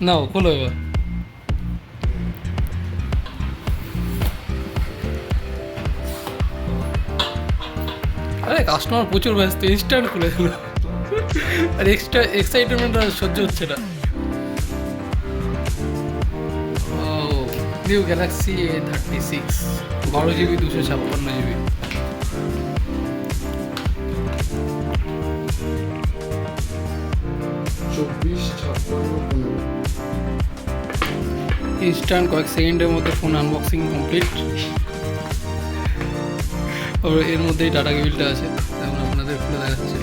নাও খোলো এবার। আরে কাস্টমার প্রচুর ব্যস্ত, ইনস্ট্যান্ট খুলে দিল। আর এক্সট্রা এক্সাইটমেন্ট আর সহ্য হচ্ছে না। ও new Galaxy A36, 12 GB 256 GB। Instant কয়েক সেকেন্ডের মধ্যে ফোন আনবক্সিং কমপ্লিট। আর এর মধ্যেই ডাটা কেবিলটা আছে, যেমন আপনাদের খুলে দেখাচ্ছে।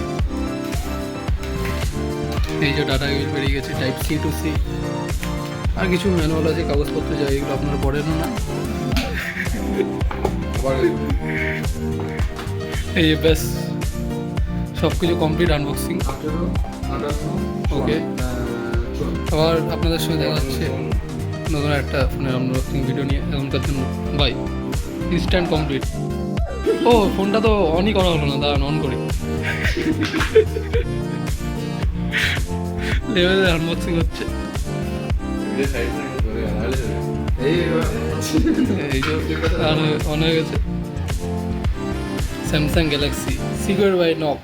এই যে ডাটা কেবিল বেরিয়ে গেছে, টাইপ C to C। আর কিছু ম্যানুয়াল আছে, কাগজপত্র যা, এগুলো আপনারা পড়েনও না। এই যে ব্যাস সব কিছু কমপ্লিট আনবক্সিং। ওকে, আবার আপনাদের সঙ্গে দেখা যাচ্ছে নতুন একটা ফোনের আনবক্সিং ভিডিও নিয়ে। এখনকার জন্য বাই। Instant complete. ও ফোনটা তো অনই করা হলো না, দাঁড়ান অন করি। লেভেলের আনবক্সিং হচ্ছে। এই যে অন হয়ে গেছে। Samsung Galaxy secure by knock.